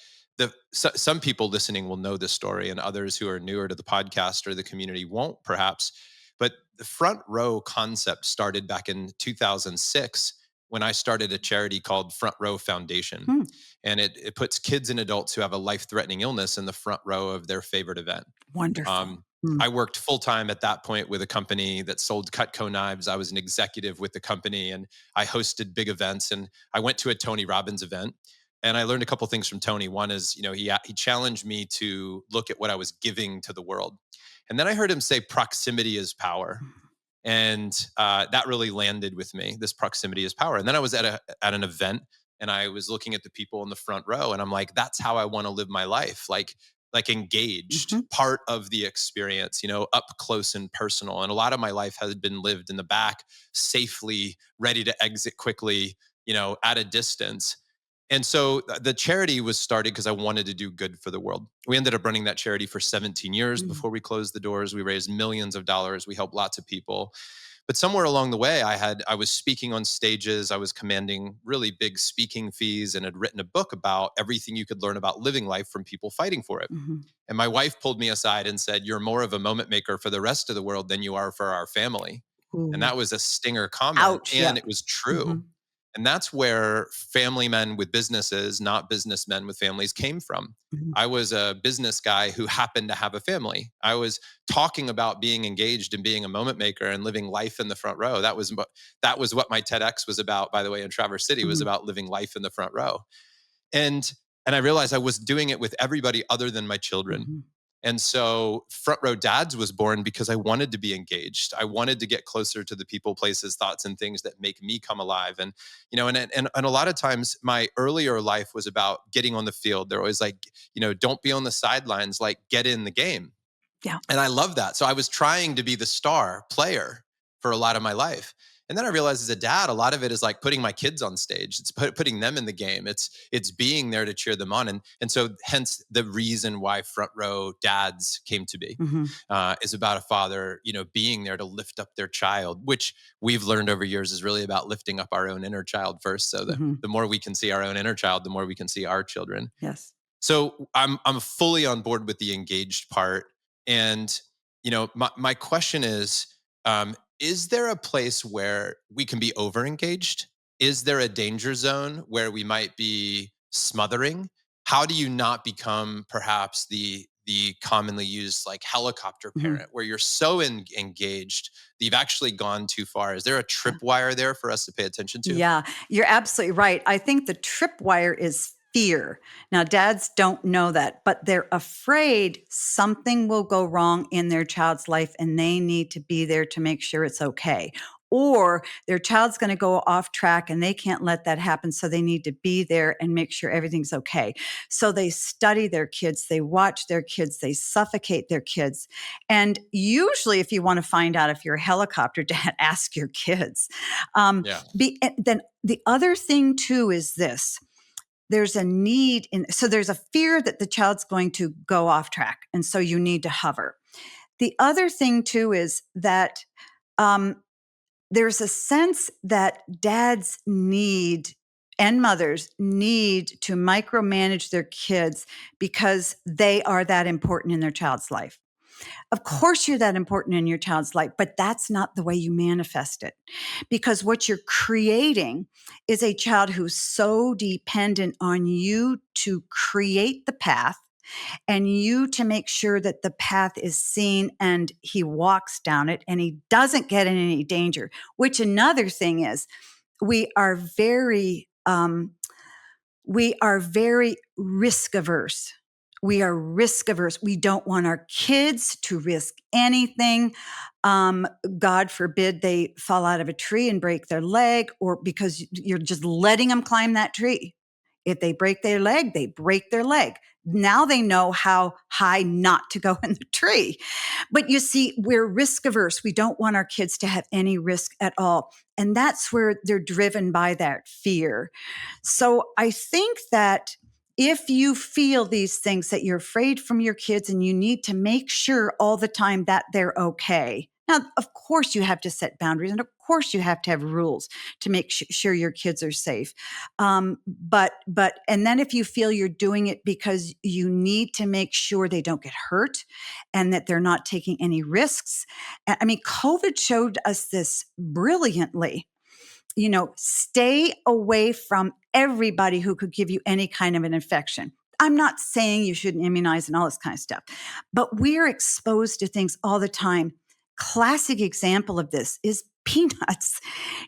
some people listening will know this story, and others who are newer to the podcast or the community won't, perhaps. But the front row concept started back in 2006 when I started a charity called Front Row Foundation. Hmm. And it puts kids and adults who have a life-threatening illness in the front row of their favorite event. Wonderful. Um, Hmm. I worked full time at that point with a company that sold Cutco knives. I was an executive with the company, and I hosted big events. And I went to a Tony Robbins event, and I learned a couple things from Tony. One is, he challenged me to look at what I was giving to the world, and then I heard him say, "Proximity is power." And that really landed with me. This proximity is power. And then I was at an event, and I was looking at the people in the front row, and I'm like, that's how I want to live my life. Like engaged, Mhm. part of the experience, up close and personal. And a lot of my life has been lived in the back, safely, ready to exit quickly, at a distance. And so the charity was started because I wanted to do good for the world. We ended up running that charity for 17 years Mhm. before we closed the doors. We raised millions of dollars. We helped lots of people. But somewhere along the way, I was speaking on stages. I was commanding really big speaking fees, and had written a book about everything you could learn about living life from people fighting for it. Mhm. And my wife pulled me aside and said, "You're more of a moment maker for the rest of the world than you are for our family." And Ooh. that was a stinger comment, Ouch. and Yep. it was true. Mhm. And that's where family men with businesses, not businessmen with families, came from. Mhm. I was a business guy who happened to have a family. I was talking about being engaged and being a moment maker and living life in the front row. That was what my TEDx was about, by the way, in Traverse City, was Mhm. about living life in the front row. And and I realized I was doing it with everybody other than my children. Mhm. And so Front Row Dads was born because I wanted to be engaged. I wanted to get closer to the people, places, thoughts, and things that make me come alive. And a lot of times my earlier life was about getting on the field. They're always like, don't be on the sidelines, like get in the game. Yeah. And I love that. So I was trying to be the star player for a lot of my life. And then I realized as a dad, a lot of it is like putting my kids on stage. It's putting them in the game. It's being there to cheer them on. And so hence the reason why Front Row Dads came to be, Mhm. is about a father, being there to lift up their child, which we've learned over years is really about lifting up our own inner child first. So Mhm. the more we can see our own inner child, the more we can see our children. Yes. So I'm fully on board with the engaged part. And my question is there a place where we can be over engaged? Is there a danger zone where we might be smothering? How do you not become perhaps the commonly used like helicopter Mhm. parent, where you're so engaged that you've actually gone too far? Is there a Yeah. tripwire there for us to pay attention to? Yeah, you're absolutely right. I think the tripwire is fear. Now, dads don't know that, but they're afraid something will go wrong in their child's life and they need to be there to make sure it's okay. Or their child's going to go off track and they can't let that happen. So they need to be there and make sure everything's okay. So they study their kids, they watch their kids, they suffocate their kids. And usually, if you want to find out if you're a helicopter dad, ask your kids. Um, Yeah. then the other thing too is this: there's a need so there's a fear that the child's going to go off track, and so you need to hover. The other thing too is that um, there's a sense that dads need and mothers need to micromanage their kids because they are that important in their child's life. Of course, you're that important in your child's life, but that's not the way you manifest it. Because what you're creating is a child who's so dependent on you to create the path and you to make sure that the path is seen and he walks down it and he doesn't get in any danger. Which another thing is, we are very risk averse. We are risk averse. We don't want our kids to risk anything. Um, God forbid they fall out of a tree and break their leg, or because you're just letting them climb that tree. If they break their leg, they break their leg. Now they know how high not to go in the tree. But you see, we're risk averse. We don't want our kids to have any risk at all. And that's where they're driven by that fear. So I think that if you feel these things, that you're afraid from your kids and you need to make sure all the time that they're okay. Now, of course, you have to set boundaries and of course, you have to have rules to make sure your kids are safe. And then if you feel you're doing it because you need to make sure they don't get hurt and that they're not taking any risks. I mean, COVID showed us this brilliantly. stay away from everybody who could give you any kind of an infection. I'm not saying you shouldn't immunize and all this kind of stuff, but we're exposed to things all the time. Classic example of this is peanuts.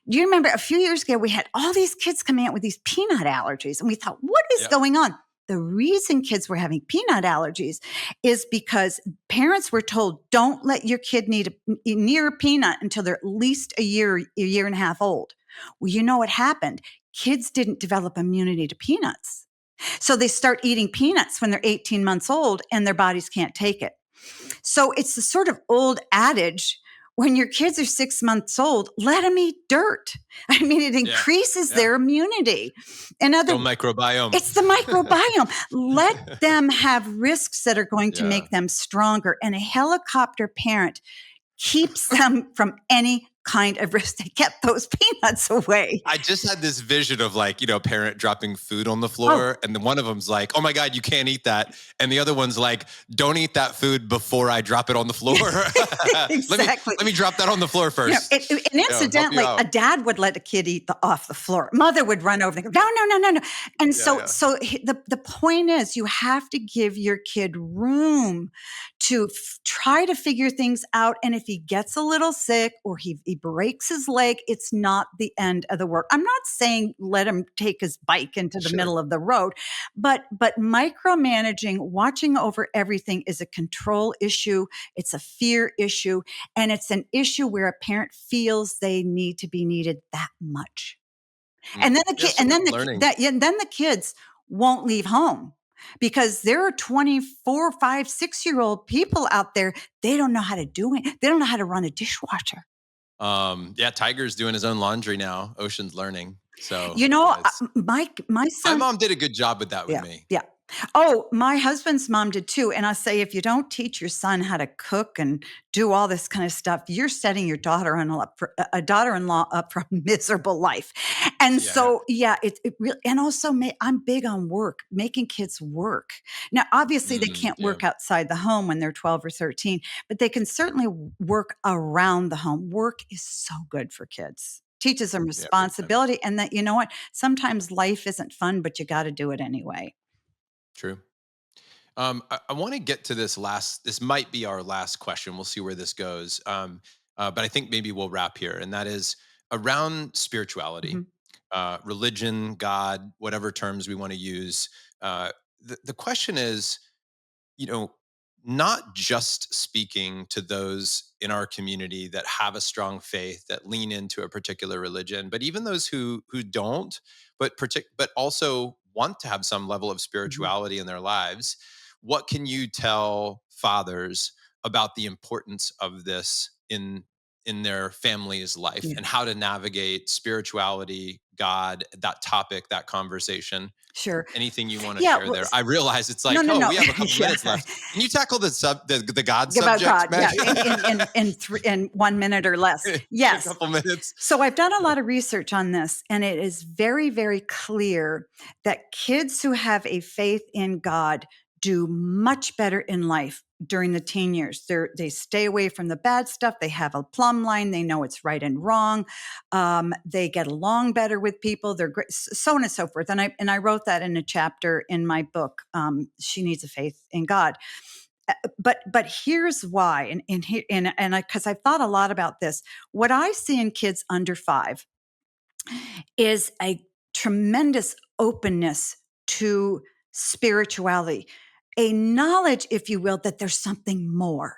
Do you remember a few years ago, we had all these kids coming out with these peanut allergies, and we thought, what is going on? The reason kids were having peanut allergies is because parents were told, don't let your kid near a peanut until they're at least a year and a half old. Well, you know what happened? Kids didn't develop immunity to peanuts. So they start eating peanuts when they're 18 months old and their bodies can't take it. So it's the sort of old adage, when your kids are 6 months old, let them eat dirt. I mean, it increases their immunity. Microbiome. It's the microbiome. Let them have risks that are going to make them stronger. And a helicopter parent keeps them from any kind of risk. They kept those peanuts away. I just had this vision of a parent dropping food on the floor, and then one of them's like, oh my God, you can't eat that. And the other one's like, don't eat that food before I drop it on the floor. Exactly. let me drop that on the floor first. And incidentally, a dad would let a kid eat off the floor. Mother would run over and go, no. And so the point is, you have to give your kid room to try to figure things out. And if he gets a little sick or he breaks his leg, it's not the end of the world. I'm not saying let him take his bike into the middle of the road, but micromanaging, watching over everything is a control issue. It's a fear issue. And it's an issue where a parent feels they need to be needed that much. And then the kids won't leave home. Because there are 24, 5, 6-year-old people out there, they don't know how to do it. They don't know how to run a dishwasher. Tiger's doing his own laundry now. Ocean's learning. So, my son. My mom did a good job with that with me. Yeah. Oh, my husband's mom did too. And I say, if you don't teach your son how to cook and do all this kind of stuff, you're setting your daughter-in-law up for a miserable life. And it really, and also I'm big on work, making kids work. Now, obviously they can't work outside the home when they're 12 or 13, but they can certainly work around the home. Work is so good for kids. Teaches them responsibility, and that, sometimes life isn't fun, but you got to do it anyway. True. I want to get to this might be our last question. We'll see where this goes. But I think maybe we'll wrap here. And that is around spirituality, religion, God, whatever terms we want to use. The question is, not just speaking to those in our community that have a strong faith, that lean into a particular religion, but even those who don't, but also want to have some level of spirituality in their lives. What can you tell fathers about the importance of this in their family's life and how to navigate spirituality, God, that topic, that conversation? Sure. Anything you want to share there? I realize it's like, no. We have a couple minutes left. Can you tackle the God subject, God, Meg? in 1 minute or less. Yes. A couple minutes. So I've done a lot of research on this, and it is very, very clear that kids who have a faith in God do much better in life during the teen years. They stay away from the bad stuff. They have a plumb line. They know it's right and wrong. They get along better with people. They're great, so on and so forth. And I wrote that in a chapter in my book, She Needs a Faith in God. But here's why, and because I've thought a lot about this. What I see in kids under 5 is a tremendous openness to spirituality, a knowledge, if you will, that there's something more.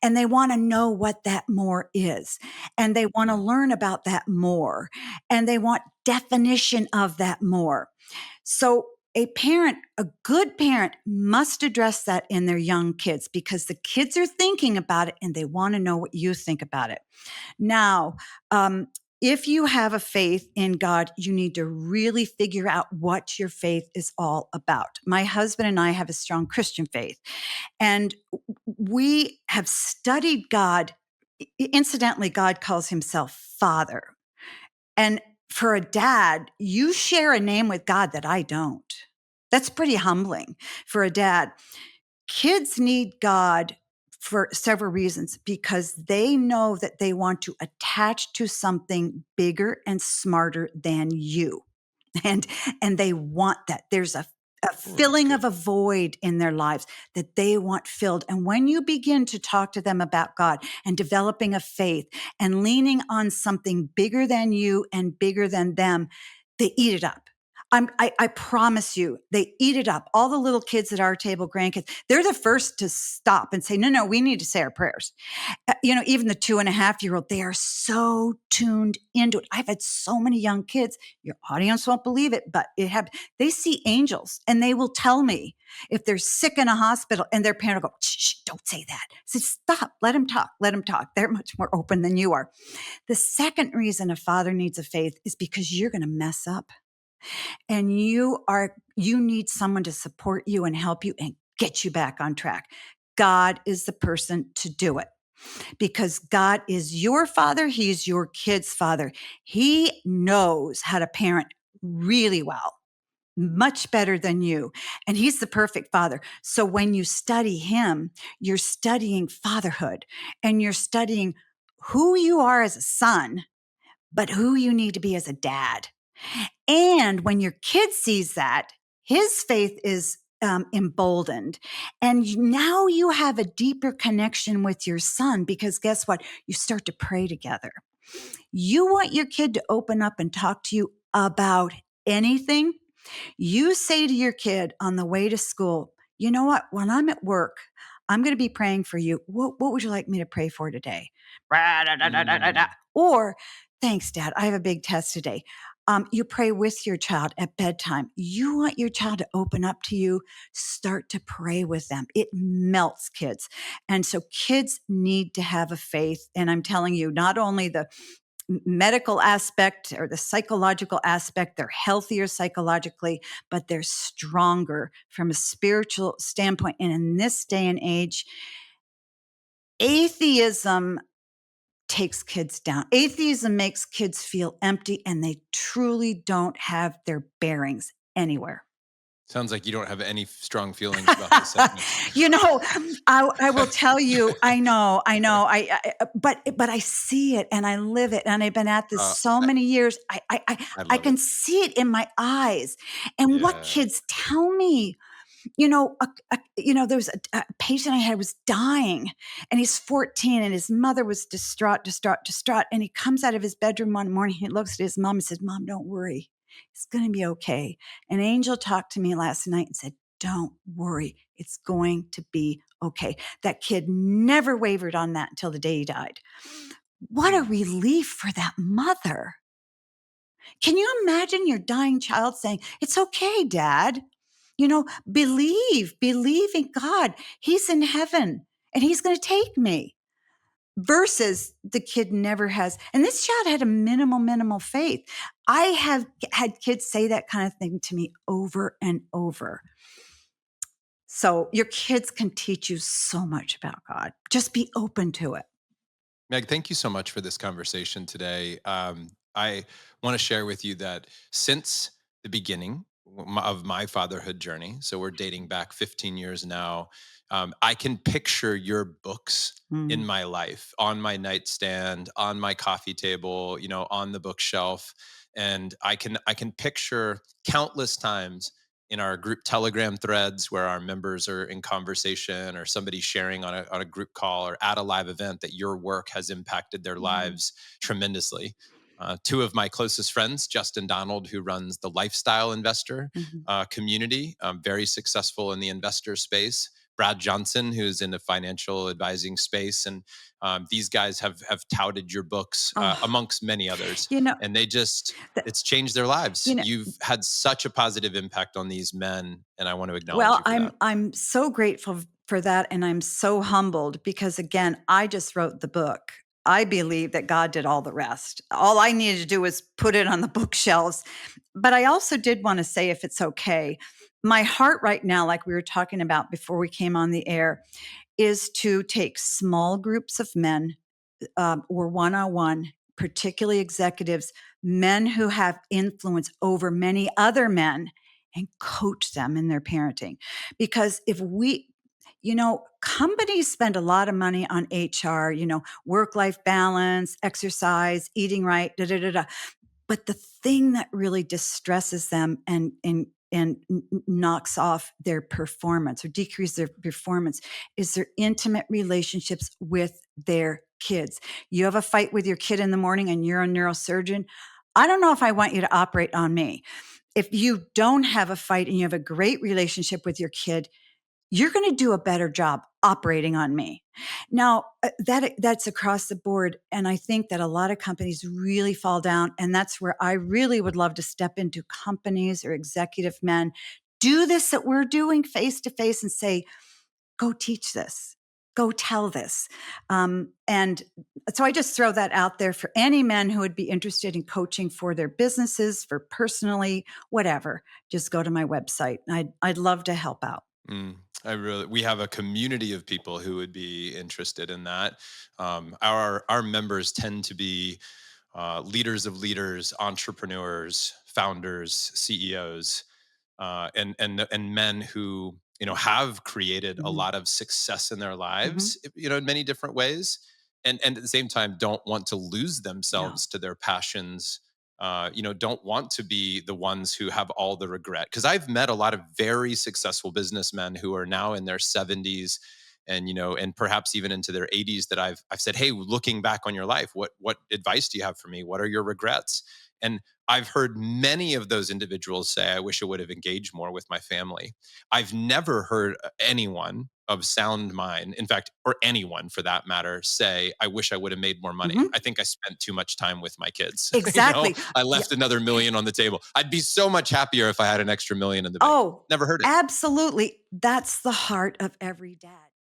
And they want to know what that more is. And they want to learn about that more. And they want definition of that more. So a good parent must address that in their young kids, because the kids are thinking about it and they want to know what you think about it. Now, if you have a faith in God, you need to really figure out what your faith is all about. My husband and I have a strong Christian faith, and we have studied God. Incidentally, God calls himself Father. And for a dad, you share a name with God that I don't. That's pretty humbling for a dad. Kids need God for several reasons, because they know that they want to attach to something bigger and smarter than you. And they want that. There's a Oh, that's filling of good. a void in their lives that they want filled. And when you begin to talk to them about God and developing a faith and leaning on something bigger than you and bigger than them, they eat it up. I promise you, they eat it up. All the little kids at our table, grandkids, they're the first to stop and say, no, we need to say our prayers. Even the 2.5-year-old, they are so tuned into it. I've had so many young kids. Your audience won't believe it, but they see angels, and they will tell me if they're sick in a hospital, and their parent will go, shh, don't say that. I said, stop, let them talk. They're much more open than you are. The second reason a father needs a faith is because you're going to mess up, and you need someone to support you and help you and get you back on track. God is the person to do it, because God is your father. He's your kid's father. He knows how to parent really well, much better than you. And he's the perfect father. So when you study him, you're studying fatherhood, and you're studying who you are as a son, but who you need to be as a dad. And when your kid sees that, his faith is emboldened. And now you have a deeper connection with your son, because guess what? You start to pray together. You want your kid to open up and talk to you about anything. You say to your kid on the way to school, you know what? When I'm at work, I'm going to be praying for you. What would you like me to pray for today? Mm. Or, thanks, Dad, I have a big test today. You pray with your child at bedtime. You want your child to open up to you. Start to pray with them. It melts kids. And so kids need to have a faith. And I'm telling you, not only the medical aspect or the psychological aspect, they're healthier psychologically, but they're stronger from a spiritual standpoint. And in this day and age, atheism takes kids down. Atheism makes kids feel empty, and they truly don't have their bearings anywhere. Sounds like you don't have any strong feelings about this sentence. you know, I will tell you, I know, but I see it and I live it, and I've been at this Uh, so I, many years. I I love it. can see it in my eyes, and what Yeah. kids tell me. There was a patient I had was dying, and he's 14, and his mother was distraught. And he comes out of his bedroom one morning. He looks at his mom and says, "Mom, don't worry. It's going to be okay." An angel talked to me last night and said, "Don't worry. It's going to be okay." That kid never wavered on that until the day he died. What a Mm. relief for that mother. Can you imagine your dying child saying, "It's okay, Dad. Believe in God. He's in heaven and he's going to take me." Versus the kid never has. And this child had a minimal faith. I have had kids say that kind of thing to me over and over. So your kids can teach you so much about God. Just be open to it. Meg, thank you so much for this conversation today. I want to share with you that since the beginning of my fatherhood journey, so we're dating back 15 years now, I can picture your books in Mm. my life, on my nightstand, on my coffee table, on the bookshelf, and I can picture countless times in our group Telegram threads where our members are in conversation, or somebody sharing on a group call or at a live event, that your work has impacted their Mm. lives tremendously. Two of my closest friends, Justin Donald, who runs the Lifestyle Investor Mhm. community, very successful in the investor space. Brad Johnson, who's in the financial advising space, and these guys have touted your books Oh, amongst many others, you know, and that, it's changed their lives. you know, You've had such a positive impact on these men, and I want to acknowledge Well, you for I'm that. I'm so grateful for that, and I'm so humbled because, again, I just wrote the book. I believe that God did all the rest. All I needed to do was put it on the bookshelves. But I also did want to say, if it's okay, my heart right now, like we were talking about before we came on the air, is to take small groups of men, or one-on-one, particularly executives, men who have influence over many other men, and coach them in their parenting. Because if we companies spend a lot of money on HR, work life balance, exercise, eating right, da da da da. But the thing that really distresses them and knocks off their performance or decreases their performance is their intimate relationships with their kids. You have a fight with your kid in the morning and you're a neurosurgeon. I don't know if I want you to operate on me. If you don't have a fight and you have a great relationship with your kid, you're going to do a better job operating on me. Now, that's across the board. And I think that a lot of companies really fall down. And that's where I really would love to step into companies or executive men, do this that we're doing face to face and say, go teach this, go tell this. And so I just throw that out there for any men who would be interested in coaching for their businesses, for personally, whatever. Just go to my website. I'd love to help out. We have a community of people who would be interested in that. Our members tend to be leaders of leaders, entrepreneurs, founders, CEOs, and men who have created a Mhm. lot of success in their Mhm. lives, in many different ways, and at the same time don't want to lose No. themselves to their passions. Don't want to be the ones who have all the regret. Because I've met a lot of very successful businessmen who are now in their 70s and perhaps even into their 80s that I've said, hey, looking back on your life, what advice do you have for me? What are your regrets? And I've heard many of those individuals say, I wish I would have engaged more with my family. I've never heard anyone of sound mind, in fact, or anyone for that matter, say, I wish I would have made more money. Mhm. I think I spent too much time with my kids. Exactly. I Yeah. left another million on the table. I'd be so much happier if I had an extra million in the bank. Oh, Never heard it. absolutely. That's the heart of every dad.